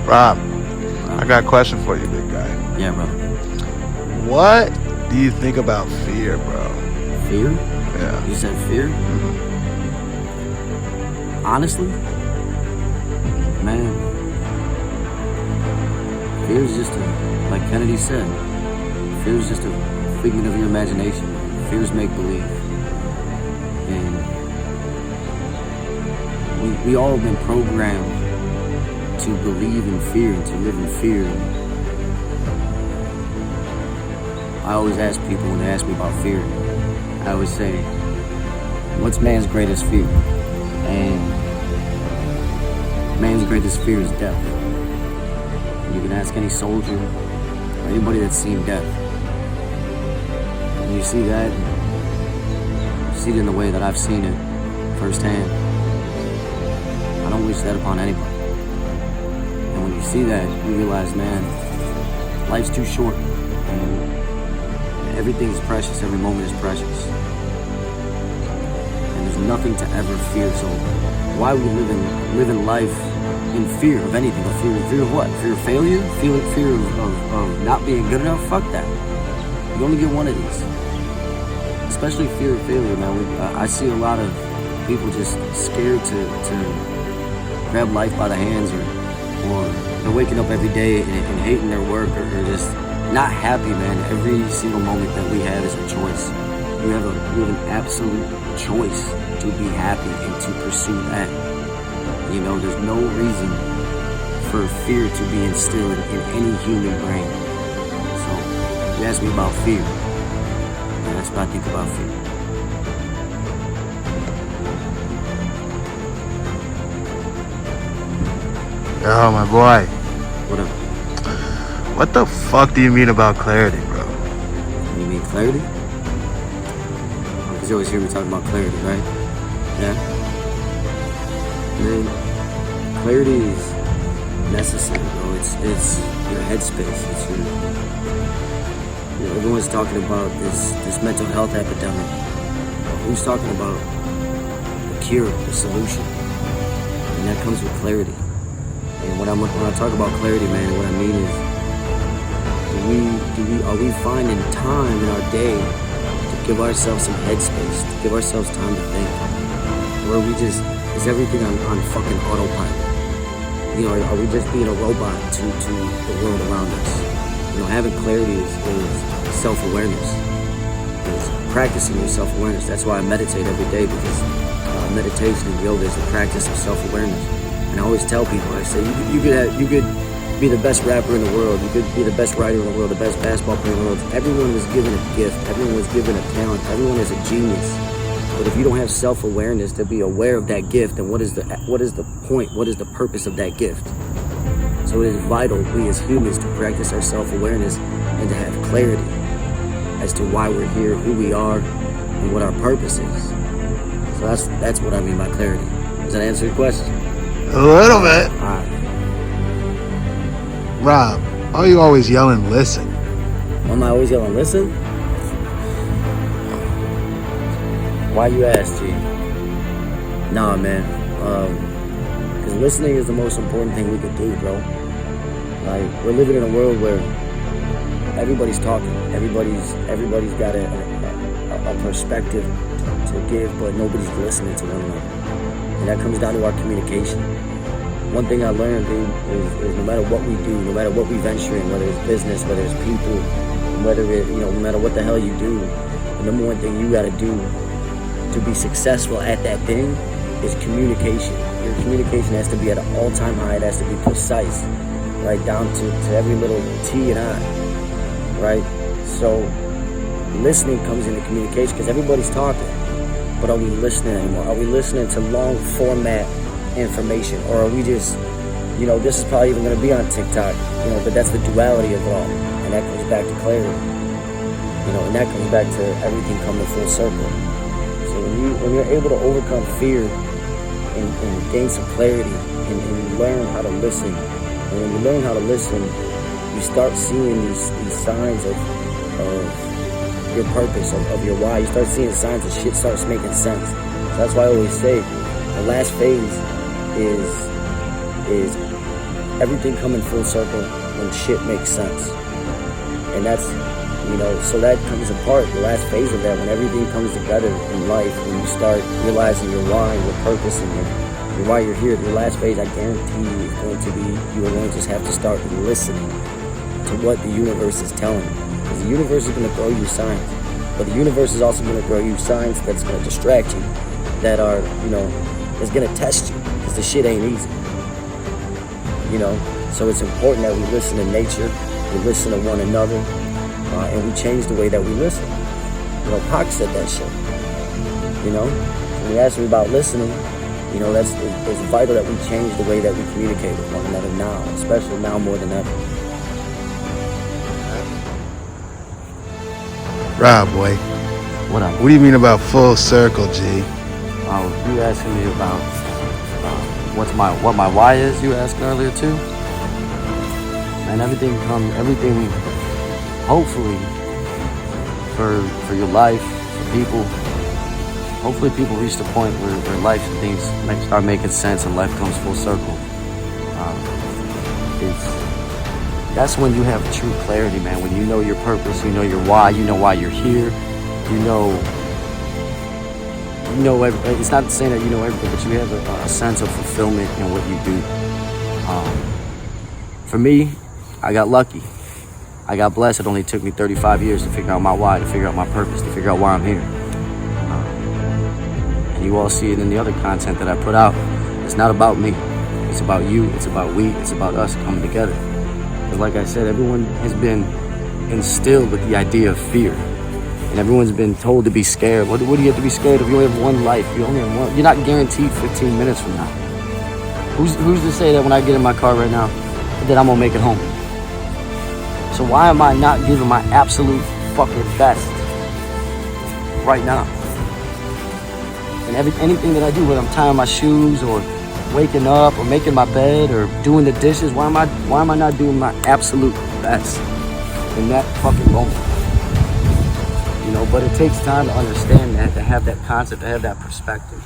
Rob, I got a question for you, big guy. Yeah, brother. What do you think about fear, bro? Fear? Yeah. You said fear? Honestly, man, fear is just like Kennedy said, fear is just a figment of your imagination. Fear is make-believe. And we all have been programmed to believe in fear and to live in fear. I always ask people when they ask me about fear, I always say, what's man's greatest fear? And man's greatest fear is death. You can ask any soldier or anybody that's seen death. And you see that, you see it in the way that I've seen it firsthand. I don't wish that upon anybody. And when you see that, you realize, man, life's too short. And everything is precious, every moment is precious. And there's nothing to ever fear. So why would we live in life in fear of anything? Fear of what? Fear of failure? Fear of not being good enough? Fuck that. You only get one of these. Especially fear of failure, man. I see a lot of people just scared to grab life by the hands, or they're waking up every day and hating their work, or just not happy, man. Every single moment that we have is a choice. We have an absolute choice to be happy and to pursue that. You know, there's no reason for fear to be instilled in any human brain. So, you ask me about fear, and that's what I think about fear. Yo, my boy. What up? What the fuck do you mean about clarity, bro? You mean clarity? Because you always hear me talking about clarity, right? Yeah? Man, clarity is necessary, bro. It's your headspace. It's your... You know, everyone's talking about this mental health epidemic. Who's talking about the cure, the solution? And that comes with clarity. And when I talk about clarity, man, what I mean is, are we finding time in our day to give ourselves some headspace, to give ourselves time to think? Or is everything on fucking autopilot? You know, are we just being a robot to the world around us? You know, having clarity is self-awareness. It's practicing your self-awareness. That's why I meditate every day, because meditation and yoga is the practice of self-awareness. And I always tell people, I say, you could be the best rapper in the world, you could be the best writer in the world, the best basketball player in the world. Everyone was given a gift, everyone was given a talent, everyone is a genius. But if you don't have self-awareness to be aware of that gift, then what is the point, what is the purpose of that gift? So it is vital, we as humans, to practice our self-awareness and to have clarity as to why we're here, who we are, and what our purpose is. So that's what I mean by clarity. Does that answer your question? A little bit. All right. Rob, why are you always yelling, listen? Why am I always yelling, listen? Why you ask, G? Nah, man. Because listening is the most important thing we could do, bro. Like, we're living in a world where everybody's talking. Everybody's got a perspective to give, but nobody's listening to one another. And that comes down to our communication. One thing I learned, dude, is no matter what we do, no matter what we venture in, whether it's business, whether it's people, no matter what the hell you do, the number one thing you gotta do to be successful at that thing is communication. Your communication has to be at an all-time high. It has to be precise, right down to every little T and I, right? So listening comes into communication, because everybody's talking. But are we listening anymore? Are we listening to long format information? Or are we just, this is probably even going to be on TikTok, but that's the duality of it all. And that comes back to clarity. And that comes back to everything coming full circle. So when you're able to overcome fear and gain some clarity and you learn how to listen, and when you learn how to listen, you start seeing these signs of your purpose, of your why. You start seeing signs that shit starts making sense. So that's why I always say the last phase is everything coming full circle when shit makes sense. And that's, so that comes apart, the last phase of that, when everything comes together in life, when you start realizing your why, your purpose, and your why you're here. The last phase, I guarantee you, is going to be, you are going to just have to start listening to what the universe is telling you. Because the universe is going to throw you signs, but the universe is also going to throw you signs that's going to distract you, that are, is going to test you, because the shit ain't easy. So it's important that we listen to nature, we listen to one another, and we change the way that we listen. Pac said that shit. When he asked me about listening, it's vital that we change the way that we communicate with one another now, especially now more than ever. Rob, boy. What up? What do you mean about full circle, G? You asking me about what my why is? You asked earlier too. Man, everything, hopefully, for your life, for people. Hopefully, people reach the point where life and things start making sense and life comes full circle. That's when you have true clarity, man. When you know your purpose, you know your why, you know why you're here, you know everything. It's not saying that you know everything, but you have a sense of fulfillment in what you do. For me, I got lucky. I got blessed. It only took me 35 years to figure out my why, to figure out my purpose, to figure out why I'm here. And you all see it in the other content that I put out. It's not about me. It's about you. It's about we. It's about us coming together. Because like I said, everyone has been instilled with the idea of fear. And everyone's been told to be scared. What do you have to be scared of? You only have one life. You only have one. You're not guaranteed 15 minutes from now. Who's to say that when I get in my car right now, that I'm going to make it home? So why am I not giving my absolute fucking best right now? And anything that I do, whether I'm tying my shoes or waking up or making my bed or doing the dishes, why am I not doing my absolute best in that fucking moment? But it takes time to understand that, to have that concept, to have that perspective.